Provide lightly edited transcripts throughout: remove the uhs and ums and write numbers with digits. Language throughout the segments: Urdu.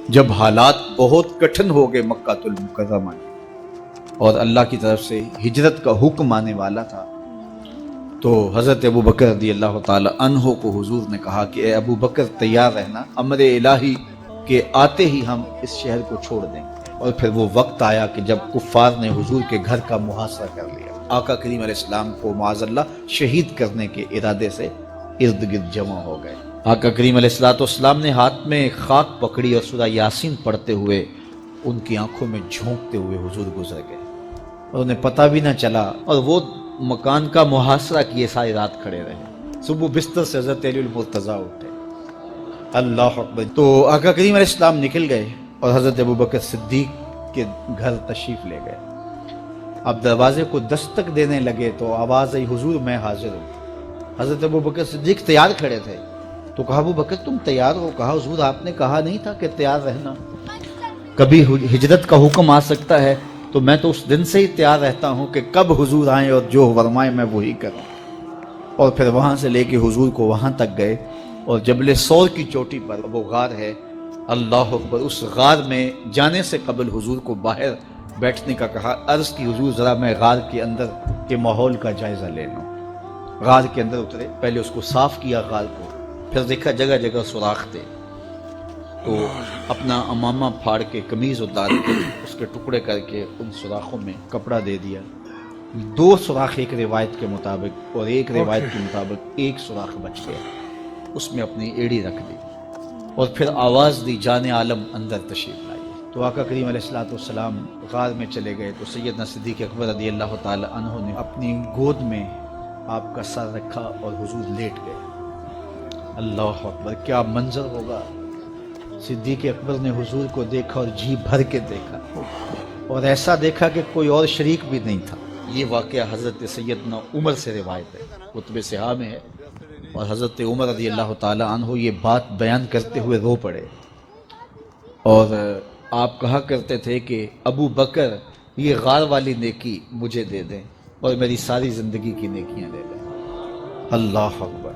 جب حالات بہت کٹھن ہو گئے مکہ المکرمہ اور اللہ کی طرف سے ہجرت کا حکم آنے والا تھا، تو حضرت ابو بکر رضی اللہ تعالی عنہ کو حضور نے کہا کہ اے ابو بکر تیار رہنا، امر الہی کے آتے ہی ہم اس شہر کو چھوڑ دیں گے۔ اور پھر وہ وقت آیا کہ جب کفار نے حضور کے گھر کا محاصرہ کر لیا، آقا کریم علیہ السلام کو معاذ اللہ شہید کرنے کے ارادے سے ارد گرد جمع ہو گئے۔ آقا کریم علیہ السلام نے ہاتھ میں خاک پکڑی اور سورہ یاسین پڑھتے ہوئے ان کی آنکھوں میں جھونکتے ہوئے حضور گزر گئے، اور انہیں پتہ بھی نہ چلا، اور وہ مکان کا محاصرہ کیے ساری رات کھڑے رہے۔ صبح بستر سے حضرت علی المرتضیٰ اٹھے، اللہ اکبر، تو آقا کریم علیہ السلام نکل گئے اور حضرت ابو بکر صدیق کے گھر تشریف لے گئے۔ اب دروازے کو دستک دینے لگے تو آواز آئی، حضور میں حاضر ہوں۔ حضرت ابو بکر صدیق تیار کھڑے تھے، تو کہا ابو بکر تم تیار ہو؟ کہا حضور آپ نے کہا نہیں تھا کہ تیار رہنا، کبھی ہجرت کا حکم آ سکتا ہے، تو میں تو اس دن سے ہی تیار رہتا ہوں کہ کب حضور آئیں اور جو فرمائے میں وہی کروں۔ اور پھر وہاں سے لے کے حضور کو وہاں تک گئے، اور جبل سور کی چوٹی پر وہ غار ہے، اللہ اکبر، اس غار میں جانے سے قبل حضور کو باہر بیٹھنے کا کہا۔ عرض کی حضور ذرا میں غار کے اندر کے ماحول کا جائزہ لے لوں۔ غار کے اندر اترے، پہلے اس کو صاف کیا غار کو، پھر دیکھا جگہ جگہ سوراخ تھے، تو اپنا امامہ پھاڑ کے قمیض اتار کے اس کے ٹکڑے کر کے ان سوراخوں میں کپڑا دے دیا۔ 2 سوراخ ایک روایت کے مطابق، اور ایک روایت کے مطابق 1 سوراخ بچ گیا، اس میں اپنی ایڑی رکھ دی، اور پھر آواز دی جان عالم اندر تشریف لائیے۔ تو آقا کریم علیہ السلام غار میں چلے گئے، تو سیدنا صدیق اکبر رضی اللہ تعالی عنہ نے اپنی گود میں آپ کا سر رکھا اور حضور لیٹ گئے۔ اللہ اکبر، کیا منظر ہوگا! صدیق اکبر نے حضور کو دیکھا اور جی بھر کے دیکھا، اور ایسا دیکھا کہ کوئی اور شریک بھی نہیں تھا۔ یہ واقعہ حضرت سیدنا عمر سے روایت ہے، کتب صحاح میں ہے، اور حضرت عمر رضی اللہ تعالی عنہ یہ بات بیان کرتے ہوئے رو پڑے، اور آپ کہا کرتے تھے کہ ابو بکر یہ غار والی نیکی مجھے دے دیں اور میری ساری زندگی کی نیکیاں دے دیں۔ اللہ اکبر۔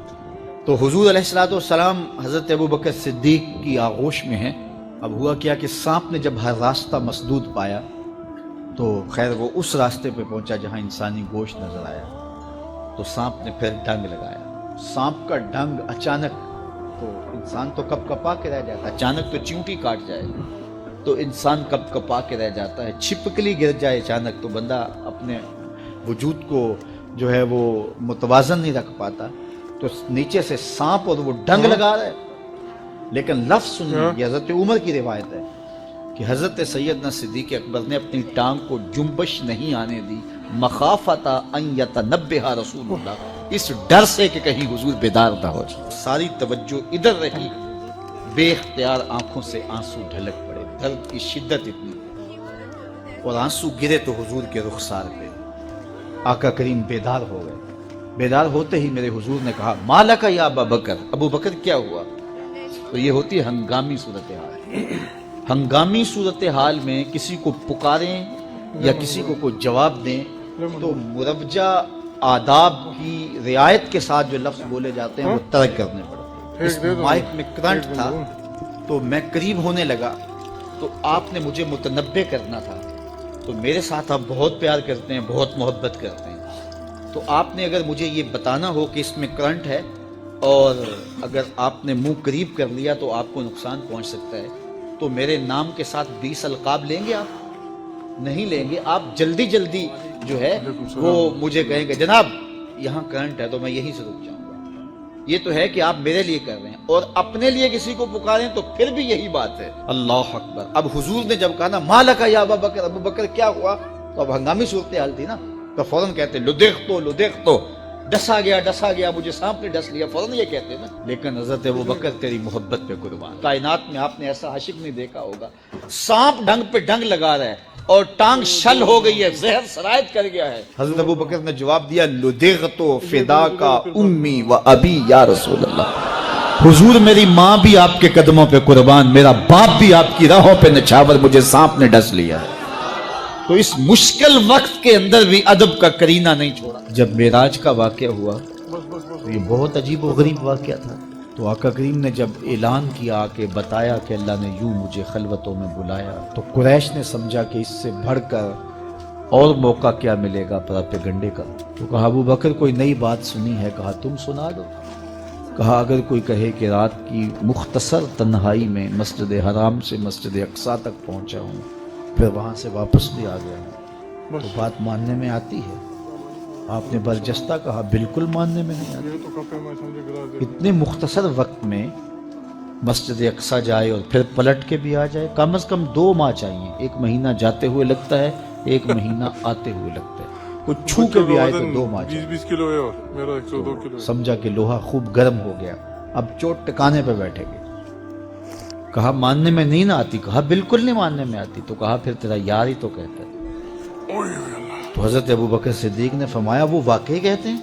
تو حضور علیہ السلام حضرت ابو بکر صدیق کی آغوش میں ہیں۔ اب ہوا کیا کہ سانپ نے جب ہر راستہ مسدود پایا، تو خیر وہ اس راستے پہ پہنچا جہاں انسانی گوشت نظر آیا، تو سانپ نے پھر ڈنگ لگایا۔ سانپ کا ڈنگ اچانک، تو انسان تو کپ کپا کے رہ جاتا ہے، اچانک تو چیونٹی کاٹ جائے تو انسان کپ کپا کے رہ جاتا ہے، چھپکلی گر جائے اچانک تو بندہ اپنے وجود کو جو ہے وہ متوازن نہیں رکھ پاتا، تو نیچے سے سانپ اور وہ ڈنگ لگا رہا ہے۔ لیکن لفظ سنیے، یہ حضرت عمر کی روایت ہے کہ حضرت سیدنا صدیق اکبر نے اپنی ٹانگ کو جنبش نہیں آنے دی، مخافۃ ان یتنبہ رسول اللہ، اس ڈر سے کہ کہیں حضور بیدار نہ ہو جائے۔ ساری توجہ ادھر رہی، بے اختیار آنکھوں سے آنسو ڈھلک پڑے، درد کی شدت اتنی، اور آنسو گرے تو حضور کے رخسار پہ۔ آقا کریم بیدار ہو گئے۔ بیدار ہوتے ہی میرے حضور نے کہا، مالک یا ابا بکر، ابو بکر کیا ہوا؟ تو یہ ہوتی ہے ہنگامی صورتحال۔ ہنگامی صورتحال میں کسی کو پکاریں یا کسی کو کوئی جواب دیں تو مروجہ آداب کی رعایت کے ساتھ جو لفظ بولے جاتے ہیں وہ ترک کرنے پڑتے ہیں۔ اس مائک میں کرنٹ تھا، تو میں قریب ہونے لگا، تو آپ نے مجھے متنبہ کرنا تھا، تو میرے ساتھ آپ بہت پیار کرتے ہیں، بہت محبت کرتے ہیں، تو آپ نے اگر مجھے یہ بتانا ہو کہ اس میں کرنٹ ہے، اور اگر آپ نے منہ قریب کر لیا تو آپ کو نقصان پہنچ سکتا ہے، تو میرے نام کے ساتھ 20 القاب لیں گے؟ آپ نہیں لیں گے، آپ جلدی جلدی جو ہے وہ مجھے کہیں گے جناب یہاں کرنٹ ہے، تو میں یہیں سے رک جاؤں گا۔ یہ تو ہے کہ آپ میرے لیے کر رہے ہیں، اور اپنے لیے کسی کو پکاریں تو پھر بھی یہی بات ہے۔ اللہ اکبر۔ اب حضور نے جب کہا نا مالک یا ابا بکر، ابو بکر کیا ہوا، تو اب ہنگامی صورتحال تھی نا، تو فوراً کہتے لو دیکھ تو ڈسا گیا، مجھے سانپ نے ڈس لیا، فوراً یہ کہتے ہیں نا۔ لیکن حضرت ابو بکر تیری محبت پہ قربان، کائنات میں آپ نے ایسا عاشق نہیں دیکھا ہوگا، سانپ ڈنگ پہ ڈنگ لگا رہا ہے اور ٹانگ شل ہو گئی ہے، زہر سرایت کر گیا ہے۔ حضرت ابو بکر نے جواب دیا، لدغت فداک امی و ابی یا رسول اللہ، حضور میری ماں بھی آپ کے قدموں پہ قربان، میرا باپ بھی آپ کی راہوں پہ نچھاور، مجھے سانپ نے ڈس لیا ہے۔ تو اس مشکل وقت کے اندر بھی ادب کا کرینہ نہیں چھوڑا۔ جب معراج کا واقعہ ہوا تو یہ بہت عجیب و غریب واقعہ تھا، تو آقا کریم نے جب اعلان کیا کہ بتایا کہ اللہ نے یوں مجھے خلوتوں میں بلایا، تو قریش نے سمجھا کہ اس سے بڑھ کر اور موقع کیا ملے گا پروپیگنڈے کا۔ تو کہا ابو بکر کوئی نئی بات سنی ہے؟ کہا تم سنا دو۔ کہا اگر کوئی کہے کہ رات کی مختصر تنہائی میں مسجد حرام سے مسجد اقصیٰ تک پہنچا ہوں، پھر وہاں سے واپس بھی آ گیا ہوں، تو بات ماننے میں آتی ہے؟ آپ نے برجستہ کہا بالکل ماننے میں نہیں آتی۔ اتنے مختصر وقت میں مسجد اقصیٰ جائے اور پھر پلٹ کے بھی آ جائے، کم از کم 2 ماہ چاہیے۔ 1 مہینہ جاتے ہوئے لگتا ہے، 1 مہینہ آتے ہوئے لگتا ہے، کوئی چھو کے بھی آئے تو 2 ماہ چاہیے۔ 20 کلو ہے اور میرا 102 کلو ہے۔ سمجھا کہ لوہا خوب گرم ہو گیا، اب چوٹ ٹکانے پہ بیٹھے گے۔ کہا ماننے میں نہیں نہ آتی؟ کہا بالکل نہیں ماننے میں آتی۔ تو کہا پھر تیرا یار ہی تو کہتا ہے۔ تو حضرت ابو بکر صدیق نے فرمایا وہ واقعی کہتے ہیں؟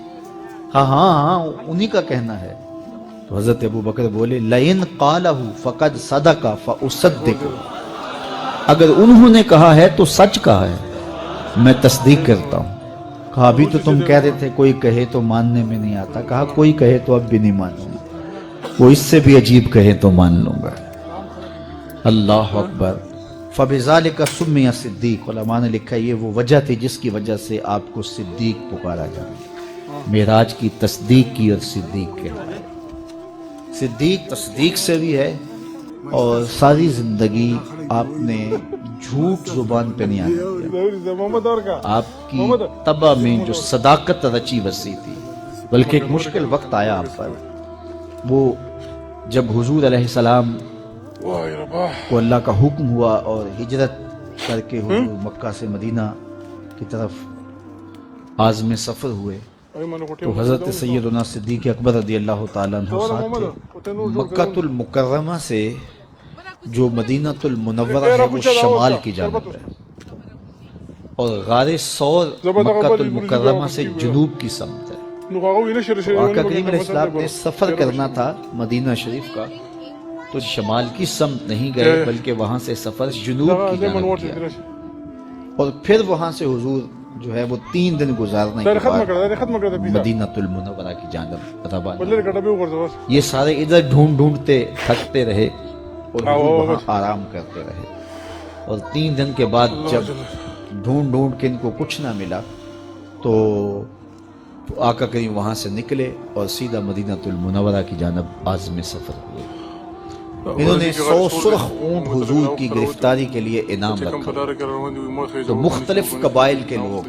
ہاں ہاں ہاں انہی کا کہنا ہے۔ تو حضرت ابو بکر بولے لئن قالہ فقد صدق فاصدق، اگر انہوں نے کہا ہے تو سچ کہا ہے، میں تصدیق کرتا ہوں۔ کہا ابھی تو تم کہہ رہے تھے کوئی کہے تو ماننے میں نہیں آتا، کہا کوئی کہے تو اب بھی نہیں مانوں گا، وہ اس سے بھی عجیب کہے تو مان لوں گا۔ اللہ اکبر۔ فبذالک سمی صدیق، علماء نے لکھا یہ وہ وجہ تھی جس کی وجہ سے آپ کو صدیق پکارا جاتا، معراج کی تصدیق کی اور صدیق کے ہے۔ صدیق تصدیق سے بھی ہے، اور ساری زندگی آپ نے جھوٹ زبان پہ نہیں آنے دیا۔ آپ کی طبع میں جو صداقت رچی بسی تھی، بلکہ ایک مشکل وقت آیا آپ پر، وہ جب حضور علیہ السلام کو اللہ کا حکم ہوا اور ہجرت کر کے حضور مکہ سے مدینہ کی طرف عازم سفر ہوئے، تو حضرت سیدنا صدیق اکبر رضی اللہ تعالیٰ عنہ ساتھ تھے۔ مکہ المکرمہ سے جو مدینہ المنورہ ہے وہ شمال کی جانب ہے، اور غار ثور مکہ المکرمہ سے جنوب کی سمت ہے۔ آقا کریم علیہ السلام نے سفر کرنا تھا مدینہ شریف کا، تو شمال کی سمت نہیں گئے بلکہ وہاں سے سفر جنوب کی جانب کیا، اور پھر وہاں سے حضور جو ہے وہ 3 دن گزارنے کے بعد مدینہ المنورہ کی جانب روانہ۔ یہ سارے ادھر ڈھونڈتے تھکتے رہے اور حضور وہاں آرام کرتے رہے، اور 3 دن کے بعد جب ڈھونڈ کے ان کو کچھ نہ ملا تو آقا کریم وہاں سے نکلے اور سیدھا مدینہ المنورہ کی جانب عازم سفر ہوئے۔ انہوں نے 100 سرخ اونٹ حضور کی گرفتاری کے لیے انعام رکھا، تو مختلف قبائل کے لوگ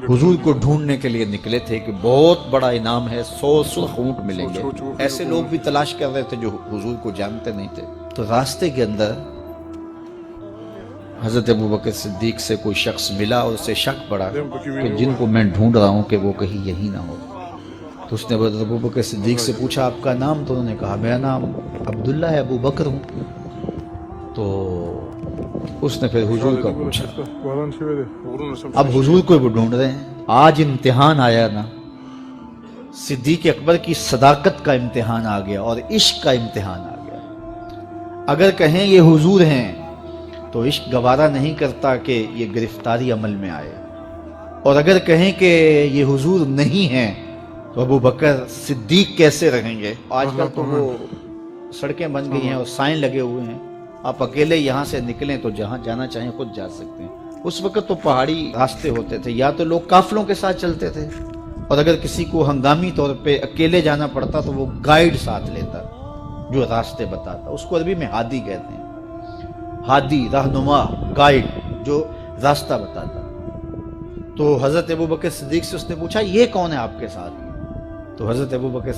حضور کو ڈھونڈنے کے لیے نکلے تھے کہ بہت بڑا انعام ہے، 100 سرخ اونٹ ملیں گے۔ ایسے لوگ بھی تلاش کر رہے تھے جو حضور کو جانتے نہیں تھے۔ تو راستے کے اندر حضرت ابو بکر صدیق سے کوئی شخص ملا، اور اسے شک پڑا کہ جن کو میں ڈھونڈ رہا ہوں کہ وہ کہیں یہی نہ ہو۔ تو اس نے ابو بکر صدیق سے پوچھا آپ کا نام؟ تو انہوں نے کہا میرا نام عبداللہ ہے، ابو بکر ہوں۔ تو اس نے پھر حضور کا پوچھا، اب حضور کو وہ ڈھونڈ رہے ہیں، آج امتحان آیا نا، صدیق اکبر کی صداقت کا امتحان آ گیا اور عشق کا امتحان آ گیا۔ اگر کہیں یہ حضور ہیں تو عشق گوارا نہیں کرتا کہ یہ گرفتاری عمل میں آئے، اور اگر کہیں کہ یہ حضور نہیں ہیں تو ابو بکر صدیق کیسے رہیں گے؟ آج کل تو وہ سڑکیں بن گئی ہیں اور سائن لگے ہوئے ہیں، آپ اکیلے یہاں سے نکلیں تو جہاں جانا چاہیں خود جا سکتے ہیں۔ اس وقت تو پہاڑی راستے ہوتے تھے، یا تو لوگ قافلوں کے ساتھ چلتے تھے، اور اگر کسی کو ہنگامی طور پہ اکیلے جانا پڑتا تو وہ گائیڈ ساتھ لیتا جو راستے بتاتا، اس کو عربی میں ہادی کہتے ہیں، ہادی رہنما، گائیڈ جو راستہ بتاتا۔ تو حضرت ابو بکر صدیق سے اس نے پوچھا یہ کون ہے آپ کے ساتھ؟ تو حضرت ابو بکر